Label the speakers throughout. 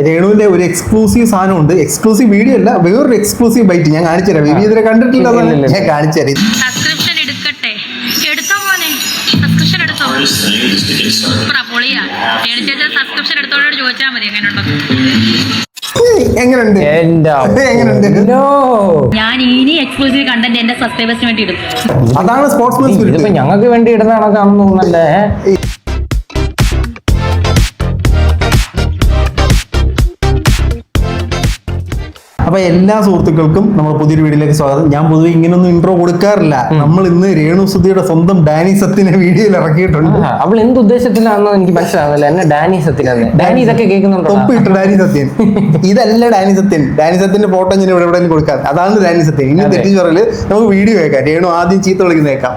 Speaker 1: രേണുവിന്റെ ഒരു എക്സ്ക്ലൂസീവ് സാധനം ഉണ്ട്. എക്സ്ക്ലൂസീവ് വീഡിയോ അല്ല, വേറൊരു എക്സ്ക്ലൂസീവ് ബൈറ്റ് ഞാൻ കാണിച്ചു തരാം. ബേബി ഇതിനെ കണ്ടിട്ടില്ല, ഞാൻ കാണിച്ചു തരാം.
Speaker 2: സബ്സ്ക്രിപ്ഷൻ എടുക്കട്ടെ, എടുത്തോ മോനെ, സബ്സ്ക്രിപ്ഷൻ എടുത്തോ. പൊളിയാ സബ്സ്ക്രിപ്ഷൻ എടുത്തോളോട് ചോദിച്ചാൽ മതി
Speaker 1: എങ്ങനെയുണ്ട്.
Speaker 2: ഞാൻ ഇനി എക്സ്ക്ലൂസീവ് കണ്ടന്റ് എന്റെ സബ്സ്ക്രൈബേഴ്സിന് വേണ്ടി ഇടും.
Speaker 1: അതാണ് സ്പോർട്സ്മാൻ സ്പിരിറ്റ്.
Speaker 3: ഞങ്ങൾക്ക് വേണ്ടി ഇടുന്നതാണെന്ന് തോന്നുന്നല്ലേ.
Speaker 1: അപ്പൊ എല്ലാ സുഹൃത്തുക്കൾക്കും നമ്മുടെ പുതിയൊരു വീഡിയോയിലേക്ക് സ്വാഗതം. ഞാൻ പൊതുവെ ഇങ്ങനൊന്നും ഇൻട്രോ കൊടുക്കാറില്ല. നമ്മൾ ഇന്ന് രേണു സുധിയുടെ സ്വന്തം ഡാനി സത്യനെ വീഡിയോയിൽ ഇറക്കിയിട്ടുണ്ട്.
Speaker 3: അവൾ എന്ത് ഉദ്ദേശത്തിലാണെന്ന് എനിക്ക് മനസ്സിലാവുന്നില്ല. എന്നെ ഡാനി സത്യനാണ്. ഡാനി ഇതൊക്കെ കേൾക്കുന്നുണ്ടോ?
Speaker 1: തൊപ്പിട്ട് ഡാനി സത്യൻ. ഇതല്ല ഡാനി സത്യൻ. ഡാനി സത്യന്റെ ഫോട്ടോ ഞാൻ ഇവിടെ എവിടെയും കൊടുക്കാം. അതാണ് ഡാനി സത്യൻ. ഇനി തെറ്റിച്ച് പറയല് നമുക്ക് വീഡിയോ കേൾക്കാം. രേണു ആദ്യം ചീത്ത വിളിക്കുന്ന കേൾക്കാം.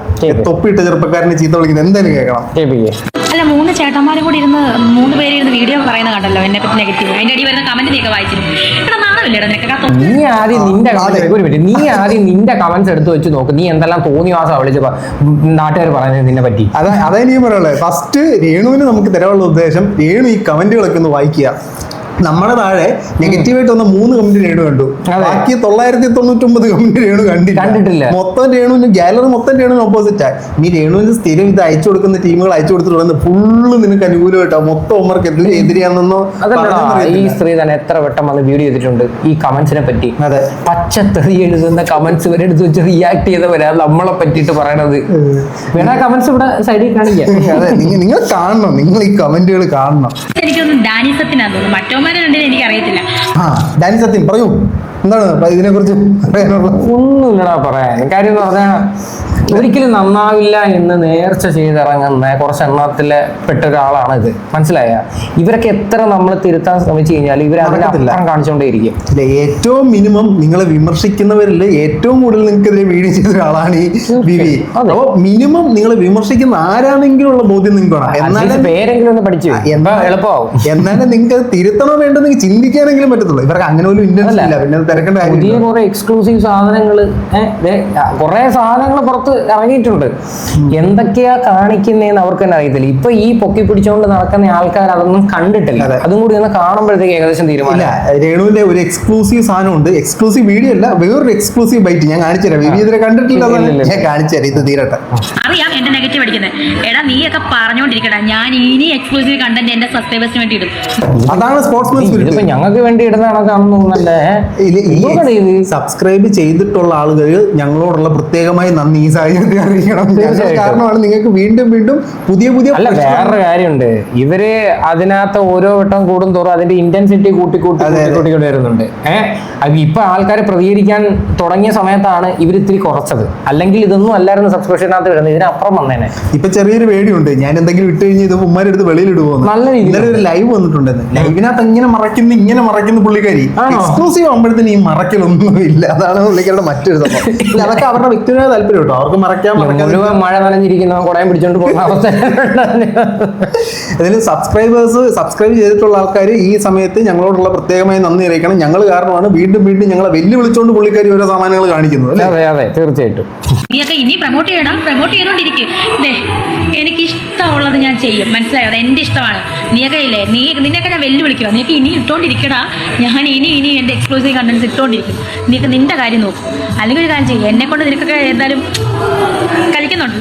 Speaker 1: തൊപ്പിട്ട ചെറുപ്പക്കാരനെ ചീത്ത വിളിക്കുന്നത് എന്തായാലും കേൾക്കണം.
Speaker 2: അല്ല, 3 ചേട്ടന്മാരും കൂടി ഇരുന്ന് 3 പേര് ഇരുന്ന് വീഡിയോ പറയുന്ന കണ്ടല്ലോ എന്നെ പറ്റി നെഗറ്റീവ്. അതിന്റെ അടി വരുന്ന കമന്റ് നീക്കെ വായിച്ചിരുന്നു.
Speaker 3: നീ ആദ്യം നിന്റെ കമന്റ്സ് എടുത്ത് വെച്ച് നോക്ക്. നീ എന്തെല്ലാം തോന്നിവാസം വിളിച്ചപ്പോ നാട്ടുകാർ പറയുന്നത് നിന്നെ പറ്റി.
Speaker 1: അതാ നീ പറയുള്ളത്. ഫസ്റ്റ് രേണുവിന് നമുക്ക് തരാനുള്ള ഉദ്ദേശം, രേണു ഈ കമന്റുകളൊക്കെ ഒന്ന് വായിക്കുക. നമ്മുടെ താഴെ നെഗറ്റീവായിട്ട് വന്ന 3 കമന്റ് രേണു കണ്ടു. ബാക്കി 999 കമന്റ് രേണു കണ്ടിട്ടില്ല. മൊത്തം രേണുവിന് ഗാലറി മൊത്തം രേണുവിന് ഓപ്പോസിറ്റ് ആയി. നീ രേണുവിന് സ്ഥിരം ഇത് അയച്ചു കൊടുക്കുന്ന ടീമുകൾ അയച്ചു കൊടുത്തിട്ട് ഫുള്ള് നിനക്ക് അനുകൂലമായിട്ടോ മൊത്തം ഉമ്മർക്ക് എതിരെയാണെന്നോ.
Speaker 3: ഈ സ്ത്രീ തന്നെ എത്ര വട്ടം വന്ന് വീഡിയോ ചെയ്തിട്ടുണ്ട് ഈ കമന്റ്സിനെ പറ്റി.
Speaker 1: അതെ,
Speaker 3: പച്ചത്തെറി എഴുതുന്ന കമന്റ്സ് വരെ എടുത്ത് വെച്ച് റിയാക്ട് ചെയ്തവരാ നമ്മളെ പറ്റിയിട്ട് പറയണത്. വേണ കമന്റ്സ് ഇവിടെ സൈഡിൽ കാണിക്കാം.
Speaker 1: അതെ, നിങ്ങൾ കാണണം, നിങ്ങൾ ഈ കമന്റുകൾ കാണണം.
Speaker 2: എനിക്കൊന്നും ഡാനി സത്യനാന്ന് തോന്നുന്നു, മറ്റോമാരുണ്ടെന്ന് എനിക്ക് അറിയത്തില്ല.
Speaker 1: ഡാനി സത്യം പറയൂ, എന്താണ് ഇതിനെ കുറിച്ച് പറയാനുള്ളത്?
Speaker 3: ഒന്നുമില്ലടാ പറയാൻ. കാര്യം എന്ന് പറഞ്ഞാൽ ഒരിക്കലും നന്നാവില്ല എന്ന് നേർച്ച ചെയ്തിറങ്ങുന്ന കുറച്ചെണ്ണത്തിലെ പെട്ട ഒരാളാണ് ഇത്. മനസ്സിലായ? ഇവരൊക്കെ എത്ര നമ്മൾ തിരുത്താൻ ശ്രമിച്ചു കഴിഞ്ഞാൽ ഇവർ അതിനപ്പുറം കാണിച്ചുകൊണ്ടേയിരിക്കും.
Speaker 1: ഏറ്റവും മിനിമം നിങ്ങളെ വിമർശിക്കുന്നവരിൽ ഏറ്റവും കൂടുതൽ നിങ്ങൾക്കെതിരെ വീഡിയോ ചെയ്ത ഒരാളാണ് ഈ ബിബി. അപ്പോ മിനിമം നിങ്ങളെ വിമർശിക്കുന്ന ആരാണെങ്കിലും ഉള്ള ബോധ്യം നിങ്ങൾക്ക് വേണം. എന്നാലും
Speaker 3: പേരെങ്കിലും ഒന്ന് പഠിച്ചു എളുപ്പമാവും.
Speaker 1: എന്നാലും നിങ്ങൾക്ക് തിരുത്തണോ വേണ്ടെന്ന് ചിന്തിക്കാനെങ്കിലും പറ്റത്തുള്ളൂ. ഇവർക്ക് അങ്ങനെ ഒരു ഇന്റൻഷൻ ഇല്ല. പിന്നെ തിരക്കേണ്ട കാര്യം.
Speaker 3: പുതിയ കുറെ എക്സ്ക്ലൂസീവ് സാധനങ്ങള്, കുറെ സാധനങ്ങൾ പുറത്ത് ഇറങ്ങിയിട്ടുണ്ട്. എന്തൊക്കെയാ കാണിക്കുന്നതെന്ന് അവർക്ക് തന്നെ അറിയത്തില്ല. ഇപ്പൊ ഈ പൊക്കി പിടിച്ചുകൊണ്ട് നടക്കുന്ന ആൾക്കാർ അതൊന്നും കണ്ടിട്ടില്ല. അതും കൂടി ഒന്ന് കാണുമ്പോഴത്തേക്ക് ഏകദേശം തീരുമാനം.
Speaker 1: രേണുവിന്റെ ഒരു എക്സ്ക്ലൂസീവ് സാധനം ഉണ്ട്. എക്സ്ക്ലൂസീവ് വീഡിയോ അല്ല, വേറൊരു എക്സ്ക്ലൂസീവ് ബൈറ്റ് ഞാൻ കാണിച്ചു തരാം. ബേബി ഇതിനെ കണ്ടിട്ടില്ല, ഞാൻ കാണിച്ചു തരാം. ഇത് തീരട്ടെ.
Speaker 2: അറിയാം എന്റെ നെഗറ്റീവ് അടിക്കുന്നത്. എടാ നീയൊക്കെ പറഞ്ഞോണ്ടിരിക്കടാ, ഞാൻ ഇനി എക്സ്ക്ലൂസീവ് കണ്ടന്റ് എന്റെ സബ്സ്ക്രൈബേഴ്സിന് വേണ്ടി ഇടും.
Speaker 1: അതാണ് സ്പോർട്സ്മാൻ സ്പിരിറ്റ്.
Speaker 3: ഇപ്പൊ ഞങ്ങൾക്ക് വേണ്ടി ഇടുന്നതാണെന്ന് തോന്നുന്നല്ലേ.
Speaker 1: സബ്സ്ക്രൈബ് ചെയ്തിട്ടുള്ള ആളുകൾ ഞങ്ങളോടുള്ള പ്രത്യേകമായി നന്ദി ഈ സാഹചര്യത്തിൽ അറിയിക്കണം. കാരണമാണ് നിങ്ങൾക്ക് വീണ്ടും വീണ്ടും പുതിയ പുതിയ.
Speaker 3: അല്ല, വേറൊരു കാര്യമുണ്ട്. ഇവര് അതിനകത്ത് ഓരോ വട്ടം കൂടും തോറും അതിന്റെ ഇന്റൻസിറ്റി കൂട്ടിക്കൂട്ടി വരുന്നുണ്ട്. ഇപ്പൊ ആൾക്കാർ പ്രതികരിക്കാൻ തുടങ്ങിയ സമയത്താണ് ഇവർ ഇത്തിരി കുറച്ചത്. അല്ലെങ്കിൽ ഇതൊന്നും അല്ലായിരുന്നു സബ്സ്ക്രിപ്ഷനകത്ത് വരുന്നത്, ഇതിനപ്പുറം വന്നേനെ.
Speaker 1: ഇപ്പൊ ചെറിയൊരു പേടിയുണ്ട്, ഞാൻ എന്തെങ്കിലും ഇട്ട് കഴിഞ്ഞാൽ ഇത് ഉമ്മാരെടുത്ത് വെളിയിലിടുവോന്ന്.
Speaker 3: നല്ല
Speaker 1: ഇന്നലെ ഒരു ലൈവ് വന്നിട്ടുണ്ടെന്ന്. ലൈവിനകത്ത് ഇങ്ങനെ മറക്കുന്ന പുള്ളിക്കാരി എക്സ്ക്ലൂസീവ് ആകുമ്പോഴത്തേന് ഈ മറക്കലൊന്നും ഇല്ല. അതാണ് പുള്ളിക്കാരുടെ മറ്റൊരു സംഭവം. അതൊക്കെ അവരുടെ വ്യക്തിപരമായ താല്പര്യം കേട്ടോ. അവർക്ക് മറക്കാൻ
Speaker 3: മഴ നനഞ്ഞിരിക്കുന്ന കുടയും പിടിച്ചോണ്ട് പോകുന്ന അവസ്ഥ.
Speaker 1: ഇതിൽ സബ്സ്ക്രൈബ് ചെയ്തിട്ടുള്ള ആൾക്കാർ ഈ സമയത്ത് ഞങ്ങളോടുള്ള പ്രത്യേകമായി നന്ദി അറിയിക്കണം. ഞങ്ങൾ കാരണമാണ് വീണ്ടും വീണ്ടും ഞങ്ങളെ വെല്ലുവിളിച്ചുകൊണ്ട് പുള്ളിക്കാരി ഓരോ സാമാനങ്ങൾ കാണിക്കുന്നത്.
Speaker 3: അതെ അതെ, തീർച്ചയായിട്ടും.
Speaker 2: നീയൊക്കെ ഇനി പ്രൊമോട്ട് ചെയ്തോണ്ടിരിക്കും. എനിക്ക് ഇഷ്ടമുള്ളത് ഞാൻ ചെയ്യും, മനസ്സിലായോ? അത് എന്റെ ഇഷ്ടമാണ്. നീയൊക്കെ ഇല്ലേ, നിന്നെയൊക്കെ ഞാൻ വെല്ലുവിളിക്കുക. നീക്ക് ഇനി ഇട്ടോണ്ടിരിക്കടാ. ഞാൻ ഇനി എന്റെ എക്സ്ക്ലൂസീവ് കണ്ടന്റ്സ് ഇട്ടോണ്ടിരിക്കും. നീക്ക് നിന്റെ കാര്യം നോക്കും. അല്ലെങ്കിൽ ഒരു കാര്യം ചെയ്യും, എന്നെ കൊണ്ട് നിനക്കൊക്കെ എന്തായാലും കളിക്കുന്നുണ്ട്.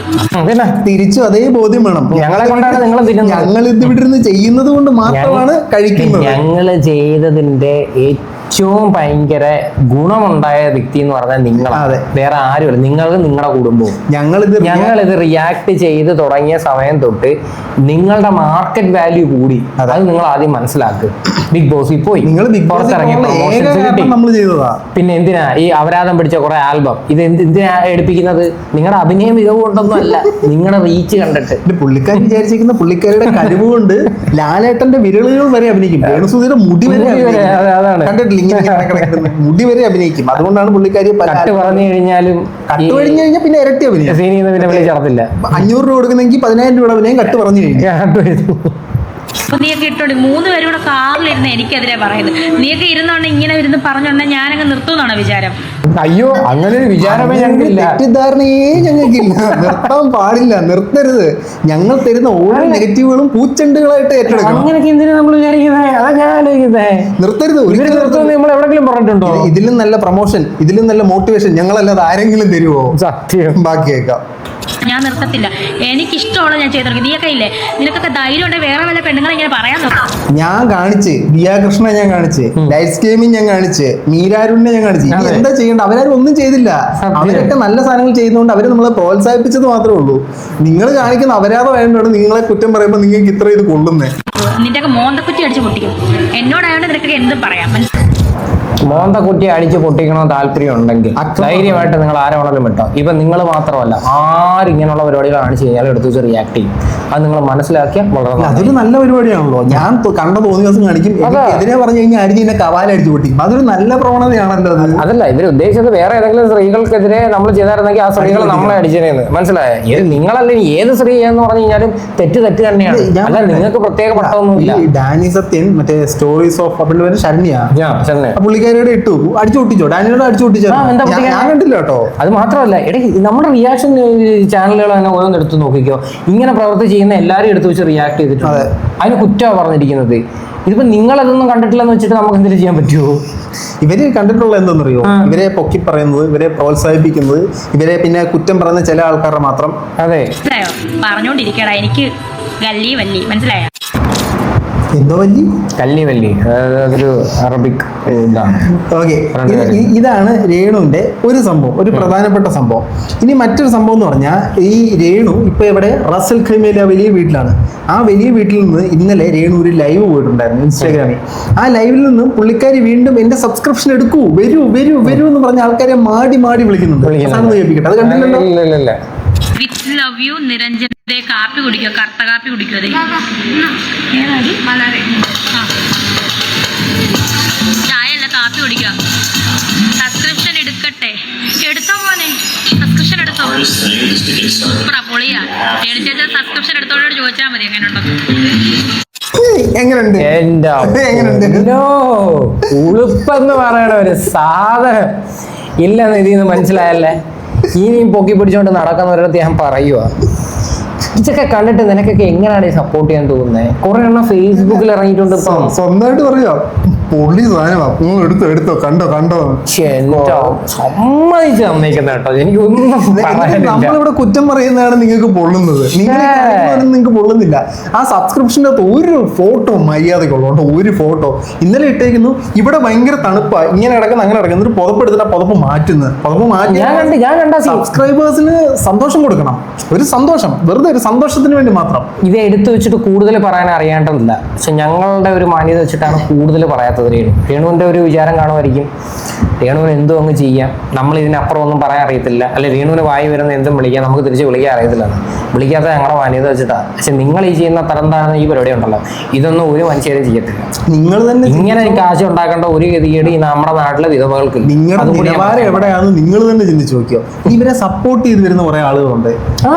Speaker 1: തിരിച്ചു അതേ ബോധ്യം വേണം.
Speaker 3: ഞങ്ങളെ കൊണ്ടാണ്
Speaker 1: ഞങ്ങൾ ഇത് വിട്ടിരുന്ന് ചെയ്യുന്നത് കൊണ്ട് മാത്രമാണ് കഴിക്കുന്നത്.
Speaker 3: ഞങ്ങള് ചെയ്തതിന്റെ ഏറ്റവും ഭയങ്കര ഗുണമുണ്ടായ വ്യക്തി എന്ന് പറഞ്ഞാൽ നിങ്ങളാണ്, വേറെ ആരുമില്ല. നിങ്ങൾക്ക് നിങ്ങളുടെ കുടുംബവും. ഞങ്ങളിത് റിയാക്ട് ചെയ്ത് തുടങ്ങിയ സമയം തൊട്ട് നിങ്ങളുടെ മാർക്കറ്റ് വാല്യൂ കൂടി. അത് നിങ്ങൾ ആദ്യം മനസ്സിലാക്കുക. ബിഗ് ബോസിൽ പോയി പുറത്തിറങ്ങി പിന്നെ എന്തിനാ ഈ അപരാധം പിടിച്ച കുറെ ആൽബം ഇത് എന്തിനാ എടുപ്പിക്കുന്നത്? നിങ്ങളുടെ അഭിനയ മികവ് കൊണ്ടൊന്നും അല്ല, നിങ്ങളുടെ റീച്ച് കണ്ടിട്ട്.
Speaker 1: പുള്ളിക്കാരി വിചാരിച്ചിരിക്കുന്ന പുള്ളിക്കാരുടെ കഴിവ് കൊണ്ട് ലാലേട്ടന്റെ വിരലുകൾ വരെ അഭിനയിക്കും. രേണുസുധിയുടെ മുടി വരെ കണ്ടിട്ടില്ല, മുടി വരെ അഭിനയിക്കും. അതുകൊണ്ടാണ് പുള്ളിക്കാരി
Speaker 3: കട്ട് പറഞ്ഞു കഴിഞ്ഞാലും
Speaker 1: പിന്നെ ഇരട്ടി അഭിനയം.
Speaker 3: പിന്നെ വിളിച്ചടത്തില്ല.
Speaker 1: 500 രൂപ കൊടുക്കുന്നെങ്കിൽ 10,000 രൂപ അഭിനയം കട്ട് പറഞ്ഞു കഴിഞ്ഞു.
Speaker 2: അപ്പൊ നീയൊക്കെ ഇട്ടോണ്ട് 3 പേരും കൂടെ കാറിലിരുന്ന് എനിക്കെതിരെ പറയുന്നത്. നീയൊക്കെ ഇരുന്നോണ്ട് ഇങ്ങനെ ഇരുന്ന് പറഞ്ഞോണ്ട് ഞാനങ്ങ് നിർത്തുന്നാണോ വിചാരം?
Speaker 3: അയ്യോ, അങ്ങനെ ഒരു വിചാരമേ ഞങ്ങൾക്കില്ല.
Speaker 1: തെറ്റിദ്ധാരണയെ ഞങ്ങൾക്കില്ല. നിർത്താൻ പാടില്ല, നിർത്തരുത്. ഞങ്ങൾ തരുന്ന ഓരോ നെഗറ്റീവുകളും പൂച്ചെണ്ടുകളായിട്ട് ഏറ്റെടുക്കണം.
Speaker 3: അങ്ങനെയൊക്കെ എന്തിനാ നമ്മൾ വിചാരിക്കുന്നത്? അതാ ഞാൻ ആലോചിക്കുന്നത്.
Speaker 1: നിർത്തരുത്.
Speaker 3: നമ്മൾ എവിടെങ്കിലും പറഞ്ഞിട്ടുണ്ടോ?
Speaker 1: ഇതിലും നല്ല പ്രൊമോഷൻ, ഇതിലും നല്ല മോട്ടിവേഷൻ ഞങ്ങളല്ലാതെ ആരെങ്കിലും തരുമോ?
Speaker 3: സത്യം.
Speaker 1: ബാക്കി കേൾക്കാം.
Speaker 2: ഞാൻ നിർത്തത്തില്ല. എനിക്കിഷ്ടമുള്ള ഞാൻ ചെയ്തു. നീയൊക്കെ ഇല്ലേ, നിനക്കൊക്കെ ധൈര്യം ഉണ്ടെങ്കിൽ വേറെ വല്ല പെണ്ണുങ്ങളെ ഇങ്ങനെ പറയാൻ നോക്കാം.
Speaker 1: ഞാൻ കാണിച്ച് ദിയാകൃഷ്ണ, ഞാൻ കാണിച്ച് ലൈറ്റ് ഗെയിമിങ്, ഞാൻ കാണിച്ച് മീരാരുണ്യെ ഞാൻ കാണിച്ച്. ഇനി എന്താ ചെയ്യേണ്ട? അവരാരും ഒന്നും ചെയ്തില്ല. അവരൊക്കെ നല്ല സാധനങ്ങൾ ചെയ്യുന്നതുകൊണ്ട് അവര് നമ്മളെ പ്രോത്സാഹിപ്പിച്ചത് മാത്രമേ ഉള്ളൂ. നിങ്ങൾ കാണിക്കുന്ന അപരാധം വേണ്ടോട് നിങ്ങളെ കുറ്റം പറയുമ്പോൾ നിങ്ങൾക്ക് ഇത്ര ഇത് കൊള്ളുന്നേ.
Speaker 2: നിന്റെയൊക്കെ മോന്തക്കുറ്റി അടിച്ച് പൊട്ടിക്കും. എന്നോടായോണ്ട് നിനക്കൊക്കെ എന്തും പറയാം.
Speaker 3: മോന്തക്കുറ്റി അടിച്ച് പൊട്ടിക്കണോ താല്പര്യം ഉണ്ടെങ്കിൽ ധൈര്യമായിട്ട് നിങ്ങൾ ആരോണെങ്കിലും വിട്ടോ. ഇപ്പൊ നിങ്ങൾ മാത്രമല്ല, ആരിങ്ങനെയുള്ള പരിപാടികൾ കാണിച്ചു കഴിഞ്ഞാൽ എടുത്തു വെച്ച് റിയാക്ട് ചെയ്യും. അത് നിങ്ങൾ മനസ്സിലാക്കിയാൽ വളരെ
Speaker 1: അതൊരു നല്ല പരിപാടിയാണല്ലോ. ഞാൻ കണ്ട തോന്നിയ ദിവസം കാണിക്കും, എതിരെ പറഞ്ഞു കഴിഞ്ഞാൽ അടിച്ച് എന്നെ കവാലടിച്ച് പൊട്ടിക്കും. അതൊരു നല്ല പ്രവണതയാണല്ലോ.
Speaker 3: അതല്ല ഇവർ ഉദ്ദേശിച്ചത്, വേറെ ഏതെങ്കിലും സ്ത്രീകൾക്കെതിരെ നമ്മൾ ചെയ്തായിരുന്നെങ്കിൽ ആ സ്ത്രീകൾ നമ്മളെ അടിച്ചേന്ന്. മനസ്സിലായോ? നിങ്ങളല്ലേ ഏത് സ്ത്രീ എന്ന് പറഞ്ഞു കഴിഞ്ഞാലും തെറ്റ് തന്നെയാണ്. അല്ല, നിങ്ങൾക്ക് പ്രത്യേക പട്ടമൊന്നുമില്ല.
Speaker 1: ഡാനി സത്യൻ മറ്റേ സ്റ്റോറീസ് ഓഫ് അവളുടെ ശരണ്യ പുള്ളിക്കാരിയുടെ ഇട്ടു അടിച്ചു പൊട്ടിച്ചോ? ഡാനിയോട് അടിച്ചു പൊട്ടിച്ചോ? ഞാൻ കണ്ടില്ല കേട്ടോ. അത്
Speaker 3: മാത്രമല്ല, നമ്മുടെ റിയാക്ഷൻ ചാനലുകൾ തന്നെ ഓരോന്ന് എടുത്ത് നോക്കിക്കോ. ഇങ്ങനെ പ്രവൃത്തി ചെയ്യുന്ന എല്ലാവരും എടുത്ത് വെച്ച് റിയാക്ട് ചെയ്തിട്ടുണ്ട്. അതിന് കുറ്റമാണ് പറഞ്ഞിരിക്കുന്നത്. ഇതിപ്പോ നിങ്ങൾ അതൊന്നും കണ്ടിട്ടില്ലെന്ന് വെച്ചിട്ട് നമുക്ക് എന്തെങ്കിലും ചെയ്യാൻ പറ്റുമോ?
Speaker 1: ഇവര് കണ്ടിട്ടുള്ള എന്തെന്നറിയോ? ഇവരെ പൊക്കി പറയുന്നത്, ഇവരെ പ്രോത്സാഹിപ്പിക്കുന്നത്, ഇവരെ പിന്നെ കുറ്റം പറയുന്ന ചില ആൾക്കാരുടെ മാത്രം.
Speaker 3: അതെ,
Speaker 2: പറഞ്ഞോണ്ടിരിക്കടാ. എനിക്ക് ഗല്ലി വല്ലി മനസ്സിലായോ?
Speaker 1: എന്തോ വല്ലി?
Speaker 3: കല്ലി വല്ലി, അതൊരു അറബിക് ഇതാണ്.
Speaker 1: ഓക്കെ, ഇതാണ് രേണുവിന്റെ ഒരു സംഭവം, ഒരു പ്രധാനപ്പെട്ട സംഭവം. ഇനി മറ്റൊരു സംഭവം എന്ന് പറഞ്ഞാൽ, ഈ രേണു ഇപ്പൊ ഇവിടെ റസൽ ഖൈമയിലെ വലിയ വീട്ടിലാണ്. ആ വലിയ വീട്ടിൽ നിന്ന് ഇന്നലെ രേണു ഒരു ലൈവ് പോയിട്ടുണ്ടായിരുന്നു ഇൻസ്റ്റാഗ്രാമിൽ. ആ ലൈവിൽ നിന്നും പുള്ളിക്കാരി വീണ്ടും എന്റെ സബ്സ്ക്രിപ്ഷൻ എടുക്കൂ, വരൂ വരൂ വരൂ എന്ന് പറഞ്ഞ ആൾക്കാരെ മാടി മാടി വിളിക്കുന്നുണ്ട്. കേൾപ്പിക്കട്ടെ, അത് കണ്ടില്ലല്ലോ.
Speaker 2: With love you Niranjan. കാപ്പി കുടിക്കോ? കറുത്ത കാപ്പി കുടിക്കോ? ചായ അല്ല, കാപ്പി കുടിക്കോ? സബ്സ്ക്രിപ്ഷൻ എടുക്കട്ടെ? എടുത്തോ മോനെ, സബ്സ്ക്രിപ്ഷൻ എടുത്തോ. സൂപ്പറാ, പൊളിയാ. ചേച്ചി സബ്സ്ക്രിപ്ഷൻ എടുത്തോളോട് ചോദിച്ചാൽ മതി
Speaker 3: എങ്ങനെയുണ്ട്. ഉളുപ്പെന്ന് പറയണ ഒരു സാധനം ഇല്ലെന്ന് ഇതിന്ന് മനസ്സിലായല്ലേ? ഇനിയും പൊക്കി പിടിച്ചോണ്ട് നടക്കുന്നവരടുത്ത് ഞാൻ പറയുക, ഇതൊക്കെ കണ്ടിട്ട് നിനക്കൊക്കെ എങ്ങനെയാണ് സപ്പോർട്ട് ചെയ്യാൻ തോന്നുന്നത്? കുറെ എണ്ണം ഫേസ്ബുക്കിൽ ഇറങ്ങിയിട്ടുണ്ട്.
Speaker 1: സ്വന്തമായിട്ട് പറയാ, പൊള്ളി സാധനമാ, എടുത്തോ എടുത്തോ, കണ്ടോ കണ്ടോ.
Speaker 3: സമ്മതിച്ച് തന്നേക്കുന്ന കേട്ടോ, എനിക്കൊന്നും
Speaker 1: നമ്മളിവിടെ കുറ്റം പറയുന്നതാണ് നിങ്ങൾക്ക് പൊള്ളുന്നത്. നിങ്ങൾക്ക് പൊള്ളുന്നില്ല. ആ സബ്സ്ക്രിപ്ഷൻ്റെ അകത്ത് ഒരു ഫോട്ടോ മര്യാദക്കുള്ളൂ, ഒരു ഫോട്ടോ. ഇന്നലെ ഇട്ടേക്കുന്നു, ഇവിടെ ഭയങ്കര തണുപ്പാ, ഇങ്ങനെ കിടക്കുന്ന അങ്ങനെ കിടക്കുന്ന ഒരു പുതപ്പ് എടുത്തിട്ട് പുതപ്പ് മാറ്റി സബ്സ്ക്രൈബേഴ്സിന് സന്തോഷം കൊടുക്കണം. ഒരു സന്തോഷം, വെറുതെ ഒരു സന്തോഷത്തിന് വേണ്ടി മാത്രം.
Speaker 3: ഇത് എടുത്തു വെച്ചിട്ട് കൂടുതൽ പറയാൻ അറിയേണ്ടതില്ല. പക്ഷെ ഞങ്ങളുടെ ഒരു മാന്യത വെച്ചിട്ടാണ് കൂടുതൽ പറയാത്തത്. രേണുവിന്റെ ഒരു വിചാരം കാണുമായിരിക്കും, രേണുവിന് എന്തും അങ്ങ് ചെയ്യാം, നമ്മൾ ഇതിനപ്പുറം ഒന്നും പറയാൻ അറിയത്തില്ല, അല്ലെ രേണുവിന് വായി വരുന്ന എന്തും വിളിക്കാം, നമുക്ക് തിരിച്ച് വിളിക്കാൻ അറിയത്തില്ല. വിളിക്കാത്ത ഞങ്ങളുടെ മാന്യത വെച്ചിട്ടാണ്. പക്ഷെ നിങ്ങൾ ഈ ചെയ്യുന്ന തരം താഴ്ന്ന ഈ പരിപാടി ഉണ്ടല്ലോ, ഇതൊന്നും ഒരു മനുഷ്യരും ചെയ്യത്തില്ല.
Speaker 1: നിങ്ങൾ തന്നെ
Speaker 3: ഇങ്ങനെ കാശ് ഉണ്ടാക്കേണ്ട ഒരു ഗതികേട് ഈ നമ്മുടെ നാട്ടിലെ വിധവകൾക്ക്.
Speaker 1: നിങ്ങളുടെ നിലവാരം എവിടെയാണെന്ന് നിങ്ങൾ തന്നെ ചിന്തിച്ചു നോക്കിയോ? ഇവരെ സപ്പോർട്ട് ചെയ്ത് വരുന്ന കുറെ ആളുകളുണ്ട്.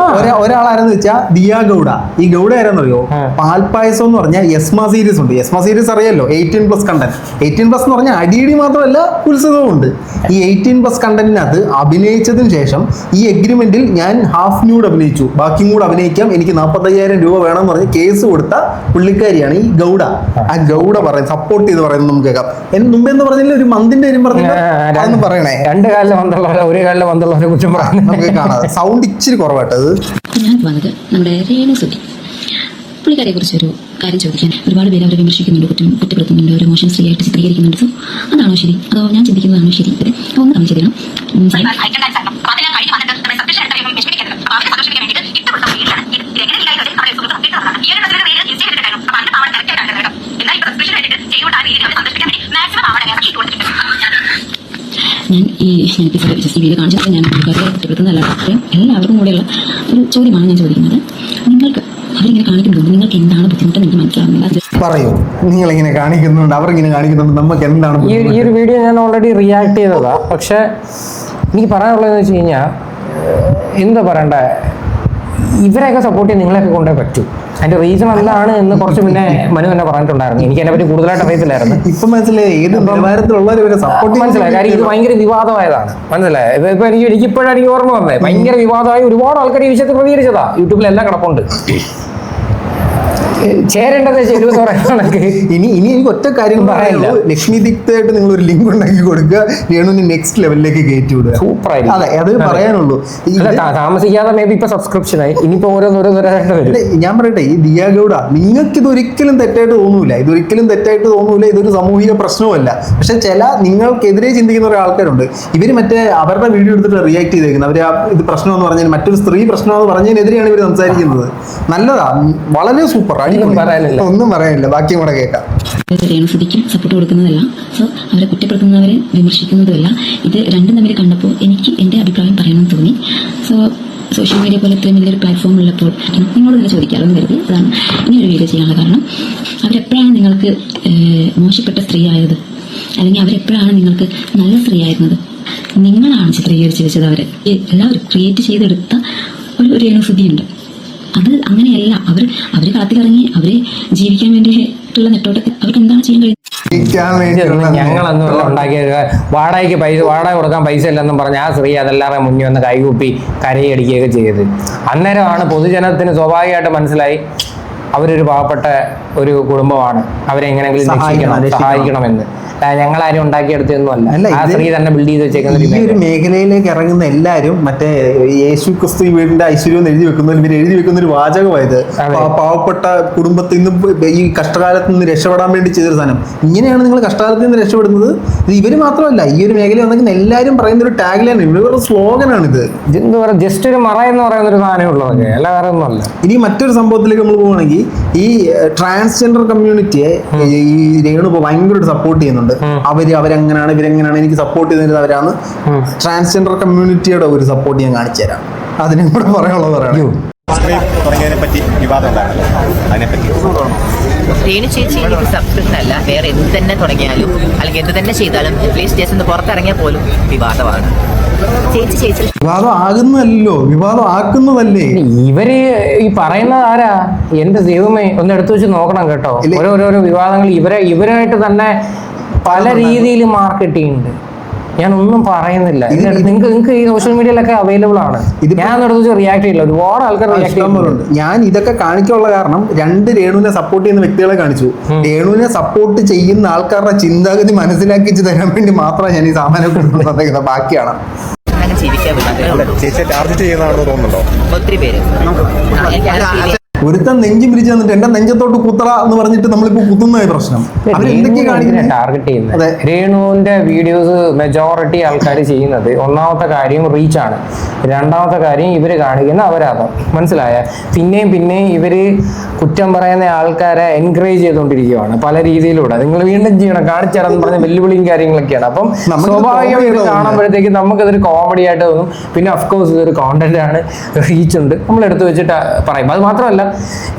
Speaker 1: ഒരാളാരെന്ന് വെച്ചാൽ ദിയ ഗൗഡ. ഈ ഗൗഡ ആരെന്നറിയോ? പാൽപ്പായസം എന്ന് പറഞ്ഞാൽ യസ്മ സീരീസ് ഉണ്ട്. യസ്മ സീരീസ് അറിയാലോ, 18+ കണ്ടന്റ്. 18+ എന്ന് പറഞ്ഞാൽ അടിയടി മാത്രമല്ല, ഉത്സവവും ഉണ്ട്. ഈ 18+ കണ്ടന്റിനകത്ത് അഭിനയിച്ചതിന് ശേഷം ഈ എഗ്രിമെന്റിൽ ഞാൻ ഹാഫ് ന്യൂഡ് അഭിനയിച്ചു, ബാക്കി കൂടെ അഭിനയിക്കാം, എനിക്ക് 45,000 രൂപ വേണമെന്ന് പറഞ്ഞ് കേസ് കൊടുത്ത പുള്ളിക്കാരിയാണ് ഈ ഗൗഡ. ആ ഗൗഡ പറയും, സപ്പോർട്ട് ചെയ്ത് പറയുന്നത് നമുക്ക് കേൾക്കാം. മുമ്പ് എന്ന് പറഞ്ഞില്ല, ഒരു മന്തിന്റെ കാര്യം പറഞ്ഞു പറയണേ.
Speaker 3: 2 കാലിലെ മന്തുള്ളവരെ 1 കാലിലെ മന്തുള്ളവരെ കുറ്റം പറയാം.
Speaker 1: നമുക്ക് കാണാം, സൗണ്ട് ഇച്ചിരി കുറവായിട്ടത്.
Speaker 4: ഞാൻ വന്നത് നമ്മുടെ രേണു സുധി പുള്ളിക്കാരെ കുറിച്ചൊരു കാര്യം ചോദിക്കാൻ. ഒരുപാട് പേര് അവരെ വിമർശിക്കുന്നുണ്ട്, കുറ്റപ്പെടുത്തുന്നുണ്ട്, ഒരു മോശം സ്ത്രീയായിട്ട് ചിത്രീകരിക്കുന്നുണ്ട്. സോ അതാണോ ശരി, അതോ ഞാൻ ചിന്തിക്കുന്നതാണോ ശരി? ഒന്ന് കാണിച്ചു തരണം. ഞാൻ ഈ വീഡിയോ കാണിച്ചപ്പോൾ ഞാൻ പുള്ളിക്കാരെ കുറ്റപ്പെടുത്തുന്നതല്ല, എല്ലാവർക്കും കൂടെയുള്ള ഒരു ചോദ്യമാണ് ഞാൻ ചോദിക്കുന്നത്. നിങ്ങൾക്ക് അവരിങ്ങനെ കാണിക്കുന്നുണ്ട്, നിങ്ങൾക്ക് എന്താണ് ബുദ്ധിമുട്ട് എനിക്ക് മനസ്സിലാവുന്നില്ല.
Speaker 1: പറയൂ, നിങ്ങൾ ഇങ്ങനെ കാണിക്കുന്നുണ്ട്, അവരിങ്ങനെ കാണിക്കുന്നുണ്ട്, നമുക്ക് എന്താണ്?
Speaker 3: ഈ ഒരു വീഡിയോ ഞാൻ ഓൾറെഡി റിയാക്ട് ചെയ്തതാ. പക്ഷെ എനിക്ക് പറയാനുള്ളതെന്ന് വെച്ച് കഴിഞ്ഞാൽ, എന്താ പറയണ്ടേ, ഇവരെയൊക്കെ സപ്പോർട്ട് ചെയ്യാൻ നിങ്ങളെയൊക്കെ കൊണ്ടേ പറ്റൂ. അതിന്റെ റീസൺ എന്താണ് എന്ന് കുറച്ച് മുന്നേ മനു തന്നെ പറഞ്ഞിട്ടുണ്ടായിരുന്നു. എനിക്ക് അതിനെ പറ്റി കൂടുതലായിട്ട് അറിയത്തില്ലായിരുന്നു.
Speaker 1: ഇപ്പൊ മനസ്സിലായി ഏത് നിലവാരത്തിലുള്ളവരെ സപ്പോർട്ട്
Speaker 3: മനസ്സിലായി. കാര്യം ഇത് ഭയങ്കര വിവാദമായതാണ്. മനസ്സിലായി. ഇപ്പൊ എനിക്കിപ്പോഴാണ് എനിക്ക് ഓർമ്മ വന്നത്. ഭയങ്കര വിവാദമായി ഒരുപാട് ആൾക്കാർ ഈ വിഷയത്തിൽ പ്രതികരിച്ചതാ. യൂട്യൂബിലെല്ലാം കിടപ്പുണ്ട്. ചേരേണ്ടത് ചെരുവെന്ന് പറയുന്നത്.
Speaker 1: ഇനി എനിക്ക് ഒറ്റ കാര്യം പറയാനുള്ളൂ. ലക്ഷ്മി ദീപ്തയായിട്ട് നിങ്ങൾ ഒരു ലിങ്ക് ഉണ്ടാക്കി കൊടുക്കുക, രേണുവിന് നെക്സ്റ്റ് ലെവലിലേക്ക് കയറ്റി വിടുക.
Speaker 3: സൂപ്പർ ആയിരിക്കും.
Speaker 1: അതെ, അത് പറയാനുള്ളൂ.
Speaker 3: താമസിക്കാതെ മേ ബി ഇപ്പൊ സബ്സ്ക്രിപ്ഷൻ ആയി. ഇനിയിപ്പോ ഓരോന്നോരോന്നോരായിട്ട് വരും.
Speaker 1: ഞാൻ പറയട്ടെ, ഈ ദിയ ഗൗഡ, നിങ്ങൾക്ക് ഇതൊരിക്കലും തെറ്റായിട്ട് തോന്നൂല. ഇതൊരു സാമൂഹിക പ്രശ്നവുമല്ല. പക്ഷെ ചില നിങ്ങൾക്കെതിരെ ചിന്തിക്കുന്ന കുറെ ആൾക്കാരുണ്ട്. ഇവര് മറ്റേ അവരുടെ വീഡിയോ എടുത്തിട്ട് റിയാക്ട് ചെയ്തേക്കുന്നത്. അവര് ഇത് പ്രശ്നമെന്ന് പറഞ്ഞാൽ മറ്റൊരു സ്ത്രീ പ്രശ്നമെന്ന് പറഞ്ഞതിനെതിരെയാണ് ഇവർ സംസാരിക്കുന്നത്. നല്ലതാ, വളരെ സൂപ്പർ. ഒന്നും പറയാനില്ല, ബാക്കി കൂടെ കേൾക്കാം.
Speaker 4: രേണുസുതിക്കും സപ്പോർട്ട് കൊടുക്കുന്നതല്ല, സോ അവരെ കുറ്റപ്പെടുത്തുന്നവരെ വിമർശിക്കുന്നതുമല്ല. ഇത് രണ്ടും തമ്മിൽ കണ്ടപ്പോൾ എനിക്ക് എൻ്റെ അഭിപ്രായം പറയണമെന്ന് തോന്നി. സോ സോഷ്യൽ മീഡിയ പോലെ ഇത്രയും വലിയൊരു പ്ലാറ്റ്ഫോം ഉള്ളപ്പോൾ നിങ്ങളോട് തന്നെ ചോദിക്കാമല്ലോ എന്ന് കരുതി അതാണ് ഇനി ഒരു വീഡിയോ ചെയ്യാനുള്ള കാരണം. അവരെപ്പോഴാണ് നിങ്ങൾക്ക് മോശപ്പെട്ട സ്ത്രീ ആയത്, അല്ലെങ്കിൽ അവരെപ്പോഴാണ് നിങ്ങൾക്ക് നല്ല സ്ത്രീ ആയിരുന്നത്? നിങ്ങളാണ് ചിത്രീകരിച്ച് വെച്ചത്. എല്ലാവരും ക്രിയേറ്റ് ചെയ്തെടുത്ത ഒരു രേണുസുതിയുണ്ട്. അത് അങ്ങനെയല്ല. അവർ കളത്തിലിറങ്ങി അവരെ ജീവിക്കാൻ വേണ്ടിയിട്ടുള്ള നെട്ടോട്ടത്തിൽ അവർക്ക് എന്താണ് ചെയ്യാൻ കഴിയുന്നത്?
Speaker 3: ഞങ്ങളൊന്നും ഉണ്ടാക്കിയ വാടക കൊടുക്കാൻ പൈസ ഇല്ലെന്നും പറഞ്ഞ ആ സ്ത്രീ അതെല്ലാവരുടെ മുന്നിൽ വന്ന് കൈകൂപ്പി കരയടിക്കുകയൊക്കെ ചെയ്ത്. അന്നേരമാണ് പൊതുജനത്തിന് സ്വാഭാവികമായിട്ട് മനസ്സിലായി അവരൊരു പാവപ്പെട്ട ഒരു കുടുംബമാണ്, അവരെ എങ്ങനെയെങ്കിലും സഹായിക്കണമെന്ന്. ഞങ്ങളാരും ഉണ്ടാക്കിയെടുത്തൊന്നും അല്ല, ആ സ്ത്രീ തന്നെ ബിൽഡ് ചെയ്ത് വെച്ചേക്കുന്ന.
Speaker 1: ഈ ഒരു മേഖലയിലേക്ക് ഇറങ്ങുന്ന എല്ലാവരും മറ്റേ യേശു ക്രിസ്തു വീടിന്റെ ഐശ്വര്യം എഴുതി വെക്കുന്ന ഒരു വാചകമായത്. പാവപ്പെട്ട കുടുംബത്തിൽ നിന്ന് ഈ കഷ്ടകാലത്ത് നിന്ന് രക്ഷപ്പെടാൻ വേണ്ടി ചെയ്തൊരു സാധനം. ഇങ്ങനെയാണ് നിങ്ങൾ കഷ്ടകാലത്ത് നിന്ന് രക്ഷപ്പെടുന്നത്. ഇത് ഇവര് മാത്രമല്ല, ഈ ഒരു മേഖല വന്നെങ്കിൽ എല്ലാവരും പറയുന്ന ഒരു ടാഗ് ലൈൻ, ഇവരുടെ സ്ലോഗനാണിത്.
Speaker 3: എന്താ പറയുക, ജസ്റ്റ് ഒരു മറ എന്ന് പറയുന്ന ഒരു സാധനം ഉള്ളതൊക്കെ, അല്ല വേറെ ഒന്നുമല്ല.
Speaker 1: ഇനി മറ്റൊരു സംഭവത്തിലേക്ക് നമ്മൾ പോവുകയാണെങ്കിൽ, ഈ ട്രാൻസ്ജെൻഡർ കമ്മ്യൂണിറ്റിയെ ഈ രേണു ഭയങ്കര സപ്പോർട്ട് ചെയ്യുന്നുണ്ട്. അവരങ്ങനെയാണ് ഇവരെങ്ങനെയാണ് എനിക്ക് സപ്പോർട്ട് ചെയ്യുന്നത് അവരാണ്. ട്രാൻസ്ജെൻഡർ കമ്മ്യൂണിറ്റിയുടെ ഒരു സപ്പോർട്ട് ഞാൻ കാണിച്ചു തരാം. അതിനും കൂടെ പറയാനുള്ളത് പറയാം.
Speaker 5: രേണു ചേച്ചി എനിക്ക് സബ്സ്ക്രിപ്ഷൻ അല്ല, വേറെ എന്ത് തന്നെ തുടങ്ങിയാലും അല്ലെങ്കിൽ എന്ത് തന്നെ ചെയ്താലും അറ്റ്ലീസ്റ്റ് ജസ്റ്റ് ഒന്ന് പുറത്തിറങ്ങിയാൽ പോലും വിവാദമാണ്. ചേച്ചി
Speaker 1: വിവാദം ആകുന്നതല്ലോ, വിവാദം ആക്കുന്നതല്ലേ
Speaker 3: ഇവര് ഈ പറയുന്നത്. ആരാ എന്റെ ദൈവമേ, ഒന്ന് എടുത്തു വെച്ച് നോക്കണം കേട്ടോ. ഓരോരോ വിവാദങ്ങൾ ഇവരായിട്ട് തന്നെ പല രീതിയിൽ മാർക്കറ്റ് ചെയ്യുന്നുണ്ട്. ഞാൻ ഒന്നും പറയുന്നില്ല. നിങ്ങൾക്ക് ഈ സോഷ്യൽ മീഡിയയിലൊക്കെ അവൈലബിൾ ആണ്. ഞാൻ എടുത്ത് റിയാക്ട് ചെയ്യില്ല. ഒരുപാട് ആൾക്കാർ റിയാക്ട് ചെയ്യുന്നുണ്ട്.
Speaker 1: ഞാൻ ഇതൊക്കെ കാണിക്കാനുള്ള കാരണം രണ്ട് രേണുവിനെ സപ്പോർട്ട് ചെയ്യുന്ന വ്യക്തികളെ കാണിച്ചു. രേണുവിനെ സപ്പോർട്ട് ചെയ്യുന്ന ആൾക്കാരുടെ ചിന്താഗതി മനസ്സിലാക്കിച്ച് തരാൻ വേണ്ടി മാത്രമാണ് ഞാൻ ഈ സാമാന്യം ബാക്കിയാണ്.
Speaker 5: ഒത്തിരി പേര്
Speaker 1: ഒരുത്തൻ നെഞ്ചും പിരിച്ചു തന്നിട്ട് എന്റെ നെഞ്ചത്തോട്ട് കുത്തറ എന്ന് പറഞ്ഞിട്ട് നമ്മളിപ്പോ കുത്തുന്നതായി പ്രശ്നം.
Speaker 3: ടാർഗറ്റ് ചെയ്യുന്നത് രേണുവിന്റെ വീഡിയോസ് മെജോറിറ്റി ആൾക്കാർ ചെയ്യുന്നത് ഒന്നാമത്തെ കാര്യം റീച്ചാണ്, രണ്ടാമത്തെ കാര്യം ഇവര് കാണിക്കുന്ന അപരാധം. മനസ്സിലായ പിന്നെയും ഇവര് കുറ്റം പറയുന്ന ആൾക്കാരെ എൻകറേജ് ചെയ്തുകൊണ്ടിരിക്കുകയാണ് പല രീതിയിലൂടെ. നിങ്ങൾ വീണ്ടും ചെയ്യണം, കാണിച്ചിടന്ന് പറഞ്ഞ വെല്ലുവിളിയും കാര്യങ്ങളൊക്കെയാണ്. അപ്പം സ്വാഭാവികമായിട്ട് കാണുമ്പോഴത്തേക്ക് നമുക്കതൊരു കോമഡി ആയിട്ട് തോന്നും. പിന്നെ അഫ്കോഴ്സ് ഇതൊരു കോണ്ടന്റ് ആണ്, റീച്ച് ഉണ്ട്, നമ്മൾ എടുത്തു വെച്ചിട്ട് പറയും. അത് മാത്രമല്ല,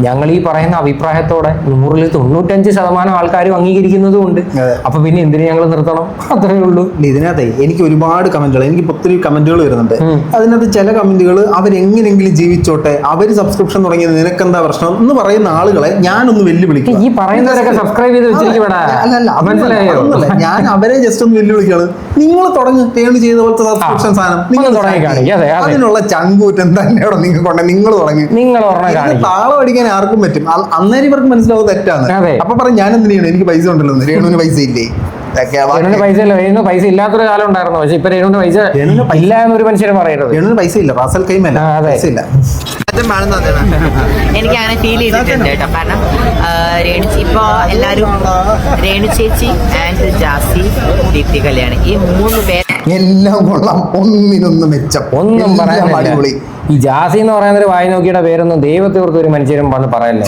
Speaker 3: ഞങ്ങൾ ഈ പറയുന്ന അഭിപ്രായത്തോടെ 100% ആൾക്കാരും അംഗീകരിക്കുന്നതും ഉണ്ട്. അപ്പൊ പിന്നെ എന്തിനു ഞങ്ങൾ നിർത്തണം? അത്രേ ഉള്ളൂ.
Speaker 1: ഇതിനകത്തെ എനിക്ക് ഒരുപാട് കമന്റുകൾ, എനിക്ക് ഒത്തിരി കമന്റുകൾ വരുന്നുണ്ട്. അതിനകത്ത് ചില കമന്റുകൾ അവരെങ്ങനെങ്കിലും ജീവിച്ചോട്ടെ, അവര് സബ്സ്ക്രിപ്ഷൻ തുടങ്ങിയത് നിനക്കെന്താ പ്രശ്നം എന്ന് പറയുന്ന ആളുകളെ ഞാനൊന്ന് വെല്ലുവിളിക്കും.
Speaker 3: ഈ പറയുന്നവരൊക്കെ സബ്സ്ക്രൈബ് ചെയ്ത് വെച്ചിരിക്കണ,
Speaker 1: ഞാൻ അവരെ ജസ്റ്റ് ഒന്ന് വെല്ലുവിളിക്കാണ്. നിങ്ങൾ തുടങ്ങി രേണു ചെയ്ത പോലത്തെ സബ്സ്ക്രിപ്ഷൻ സാധനം നിങ്ങൾ അതിനുള്ള ചങ്കൂറ്റം തന്നെയോടെ നിങ്ങൾക്ക് നിങ്ങൾ തുടങ്ങി. താളം അടിക്കാൻ ആർക്കും പറ്റും. അന്നേരം ഇവർക്ക് മനസ്സിലാവും തെറ്റാണ്. അപ്പൊ പറയും ഞാൻ എന്ത് ചെയ്യണം, എനിക്ക് പൈസ ഉണ്ടല്ലോ, രേണുവിന് പൈസ ഇല്ലേ?
Speaker 3: പൈസ ഇല്ലാത്തൊരു കാലം ഉണ്ടായിരുന്നു. പക്ഷെ ഇപ്പൊ രേണുവിന് പൈസ ഇല്ല എന്നൊരു മനുഷ്യരെ പറയരുത്.
Speaker 1: രേണുവിന് പൈസ ഇല്ല, റാസൽ കൈമല്ല, പൈസ ഇല്ല.
Speaker 5: എനിക്ക് അങ്ങനെ ഫീൽ ചെയ്തിട്ടുണ്ട് കേട്ടോ. കാരണം ഇപ്പൊ എല്ലാരും രേണു ചേച്ചി ആൻഡ് ജാസി, ദീപ്തി കല്യാണി, ഈ 3 പേര്
Speaker 1: എല്ലാം കൊള്ളാം, ഒന്നിനൊന്നും മെച്ചം,
Speaker 3: ഒന്നും പറയാനില്ല. ഈ ജാസി എന്ന് പറയുന്ന ഒരു വായി നോക്കിയുടെ പേരൊന്നും ദൈവത്തെ കുറിച്ച് ഒരു മനുഷ്യരും വന്ന് പറയല്ലേ.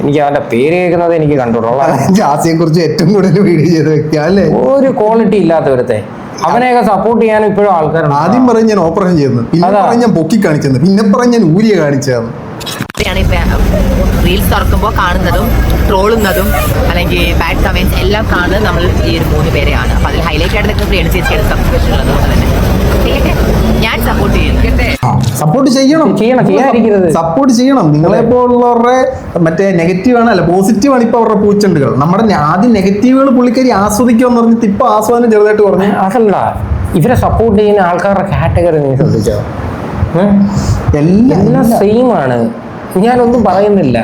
Speaker 3: എനിക്ക് അവന്റെ പേര് കേൾക്കുന്നത് എനിക്ക് കണ്ടുള്ളൂ.
Speaker 1: ജാസിയെ കുറിച്ച് ഏറ്റവും കൂടുതൽ വീഡിയോ ചെയ്ത് വെക്കാം അല്ലേ.
Speaker 3: ഒരു ക്വാളിറ്റി ഇല്ലാത്തവരത്തെ അവനെയൊക്കെ സപ്പോർട്ട് ചെയ്യാനും ഇപ്പോഴും ആൾക്കാരുണ്ട്.
Speaker 1: ആദ്യം പറഞ്ഞ് ഞാൻ ഓപ്പറേഷൻ ചെയ്യുന്നു, പിന്നെ പറഞ്ഞ് ഞാൻ പൊക്കി കാണിച്ചത്, പിന്നെ പറഞ്ഞ് ഞാൻ ഊരിയെ കാണിച്ചതാണ്.
Speaker 5: റീൽസ് തുറക്കുമ്പോൾ കാണുന്നതും ട്രോളുന്നതും അല്ലെങ്കിൽ ബാഡ് കമന്റ്സ് എല്ലാം കാണുന്നത് നമ്മൾ ഈ ഒരു 3 പേരെയാണ്. അപ്പൊ അതിൽ ഹൈലൈറ്റ് ആയിട്ട് രേണു ചേച്ചിയുടെ സബ്സ്ക്രിപ്ഷൻ ഉള്ളത് കൊണ്ട് തന്നെ ഞാൻ സപ്പോർട്ട് ചെയ്യുന്നു.
Speaker 1: സപ്പോർട്ട് ചെയ്യണം,
Speaker 3: ചെയ്യാതിരിക്കരുത്.
Speaker 1: സപ്പോർട്ട് ചെയ്യണം. നിങ്ങളെ പോലുള്ളവരുടെ മറ്റേ നെഗറ്റീവ് ആണ്, അല്ല പോസിറ്റീവ് ആണ് ഇപ്പൊ അവരുടെ പൂച്ചെണ്ടുകൾ. നമ്മുടെ ആദ്യം നെഗറ്റീവുകൾ പുള്ളിക്കാരി ആസ്വദിക്കുമെന്ന് പറഞ്ഞിട്ട് ഇപ്പൊ ആസ്വാദനം ചെറുതായിട്ട് കുറഞ്ഞു.
Speaker 3: അതല്ല, ഇവരെ സപ്പോർട്ട് ചെയ്യുന്ന ആൾക്കാരുടെ കാറ്റഗറി നീ ശ്രദ്ധിച്ചോ? എല്ലാം സെയിം ആണ്, ഞാനൊന്നും പറയുന്നില്ല.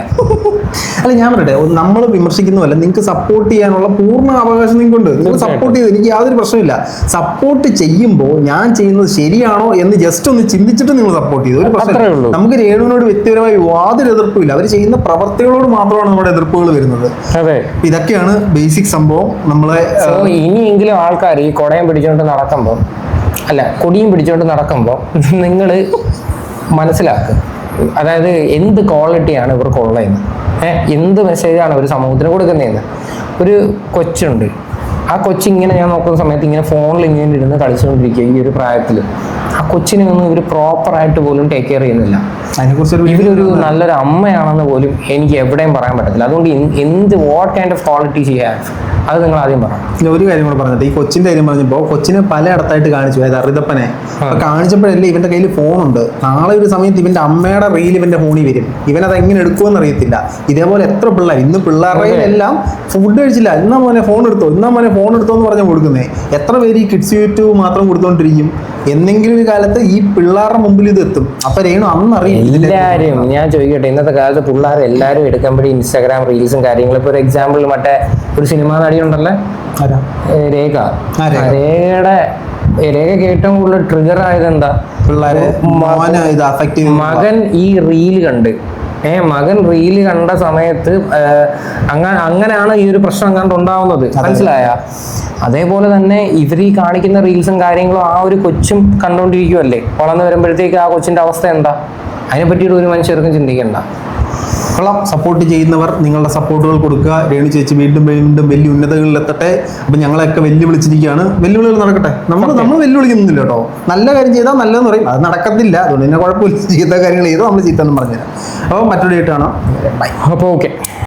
Speaker 1: അല്ല ഞാൻ പറയട്ടെ, നമ്മൾ വിമർശിക്കുന്നതല്ല, നിങ്ങൾക്ക് സപ്പോർട്ട് ചെയ്യാനുള്ള പൂർണ്ണ അവകാശം നിങ്ങൾക്കുണ്ട്. നിങ്ങൾ സപ്പോർട്ട് ചെയ്ത് എനിക്ക് യാതൊരു പ്രശ്നമില്ല. സപ്പോർട്ട് ചെയ്യുമ്പോൾ ഞാൻ ചെയ്യുന്നത് ശരിയാണോ എന്ന് ജസ്റ്റ് ഒന്ന് ചിന്തിച്ചിട്ട് നിങ്ങൾ സപ്പോർട്ട് ചെയ്തു, ഒരു പ്രശ്നമില്ല. നമുക്ക് രേണുവിനോട് വ്യക്തിപരമായി യാതൊരു എതിർപ്പില്ല. അവർ ചെയ്യുന്ന പ്രവർത്തികളോട് മാത്രമാണ് നമ്മുടെ എതിർപ്പുകൾ വരുന്നത്. ഇതൊക്കെയാണ് ബേസിക് സംഭവം. നമ്മളെ
Speaker 3: ഇനിയെങ്കിലും ആൾക്കാർ ഈ കൊടയും പിടിച്ചുകൊണ്ട് നടക്കുമ്പോൾ, അല്ല കൊടിയും പിടിച്ചുകൊണ്ട് നടക്കുമ്പോൾ നിങ്ങൾ മനസ്സിലാക്കുക, അതായത് എന്ത് ക്വാളിറ്റിയാണ് ഇവർക്കുള്ളതെന്ന്, എന്ത് മെസ്സേജാണ് അവർ സമൂഹത്തിന് കൊടുക്കുന്നതെന്ന്. ഒരു കൊച്ചുണ്ട്, ആ കൊച്ചിങ്ങനെ ഞാൻ നോക്കുന്ന സമയത്ത് ഇങ്ങനെ ഫോണിൽ ഇങ്ങനെ ഇരുന്ന് കളിച്ചുകൊണ്ടിരിക്കുക ഈ ഒരു പ്രായത്തിൽ. ആ കൊച്ചിനെ ഒന്നും ഇവർ പ്രോപ്പറായിട്ട് പോലും ടേക്ക് കെയർ ചെയ്യുന്നില്ല. ഇവരൊരു നല്ലൊരു അമ്മയാണെന്ന് പോലും എനിക്ക് എവിടെയും പറയാൻ പറ്റത്തില്ല. അതുകൊണ്ട് വാട്ട് കൈൻഡ് ഓഫ് ക്വാളിറ്റി ചെയ്യാൻ, അത് നിങ്ങൾ ആദ്യം പറയാം.
Speaker 1: ഒരു കാര്യം കൂടെ പറഞ്ഞിട്ട്, ഈ കൊച്ചിന്റെ കാര്യം പറഞ്ഞപ്പോൾ കൊച്ചിനെ പലയിടത്തായിട്ട് കാണിച്ചു, അതായത് അറിതപ്പനെ കാണിച്ചപ്പോഴല്ലേ ഇവന്റെ കയ്യിൽ ഫോണുണ്ട്. നാളെ ഒരു സമയത്ത് ഇവന്റെ അമ്മയുടെ റീൽ ഇവന്റെ ഫോണിൽ വരും, ഇവനത് എങ്ങനെ എടുക്കുമെന്ന് അറിയത്തില്ല. ഇതേപോലെ എത്ര പിള്ളേർ ഇന്ന് പിള്ളേരുടെ എല്ലാം ഫുഡ് കഴിച്ചില്ല, ഇന്നാ മോനെ ഫോൺ എടുത്തോ, ഇന്നാ മോനെ ഫോൺ എടുത്തോ എന്ന് പറഞ്ഞാൽ കൊടുക്കുന്നേ. എത്ര പേര് ഈ കിഡ്സ് യൂട്യൂബ് മാത്രം കൊടുത്തോണ്ടിരിക്കും? എന്തെങ്കിലും ഒരു കാലത്ത് ഈ പിള്ളേരുടെ മുമ്പിൽ ഇത് എത്തും. അപ്പൊ രേണു അന്നറിയും.
Speaker 3: എല്ലാരും ഞാൻ ചോദിക്കട്ടെ, ഇന്നത്തെ കാലത്ത് പിള്ളേർ എല്ലാവരും എടുക്കുമ്പോഴേ ഇൻസ്റ്റാഗ്രാം റീൽസും കാര്യങ്ങളും. ഇപ്പൊ ഒരു എക്സാമ്പിൾ, മറ്റേ ഒരു സിനിമാ നടി ഉണ്ടല്ലേ രേഖ, രേഖയ്ക്ക് ഏറ്റവും കൂടുതൽ ട്രിഗർ ആയത് എന്താ? പിള്ളേര് മകൻ ഈ റീല് കണ്ട് മകൻ റീല് കണ്ട സമയത്ത് അങ്ങനെയാണ് ഈ ഒരു പ്രശ്നം കണ്ടുണ്ടാവുന്നത്, മനസ്സിലായ? അതേപോലെ തന്നെ ഇവർ ഈ കാണിക്കുന്ന റീൽസും കാര്യങ്ങളും ആ ഒരു കൊച്ചും കണ്ടുകൊണ്ടിരിക്കുമല്ലേ. വളർന്നു വരുമ്പോഴത്തേക്ക് ആ കൊച്ചിന്റെ അവസ്ഥ എന്താ? അതിനെ പറ്റിയിട്ട് ഒരു മനുഷ്യർക്കും ചിന്തിക്കണ്ട.
Speaker 1: സപ്പോർട്ട് ചെയ്യുന്നവർ നിങ്ങളുടെ സപ്പോർട്ടുകൾ കൊടുക്കുക. രേണു ചേച്ചി വീണ്ടും വീണ്ടും വലിയ ഉന്നതകളിൽ എത്തട്ടെ. അപ്പൊ ഞങ്ങളെയൊക്കെ വെല്ലുവിളിച്ചിരിക്കുകയാണ്. വെല്ലുവിളികൾ നടക്കട്ടെ. നമ്മൾ വെല്ലുവിളിക്കുന്നില്ല കേട്ടോ. നല്ല കാര്യം ചെയ്താൽ നല്ലതെന്ന് പറയും, അത് നടക്കത്തില്ല. അതുകൊണ്ട് തന്നെ കുഴപ്പമില്ല. ചീത്ത കാര്യങ്ങൾ ചെയ്തോ നമ്മൾ ചീത്ത എന്നും പറഞ്ഞുതരാം. അപ്പോൾ മറ്റൊരു ഡേറ്റ് കാണാം. ബൈ.
Speaker 3: അപ്പോൾ ഓക്കെ.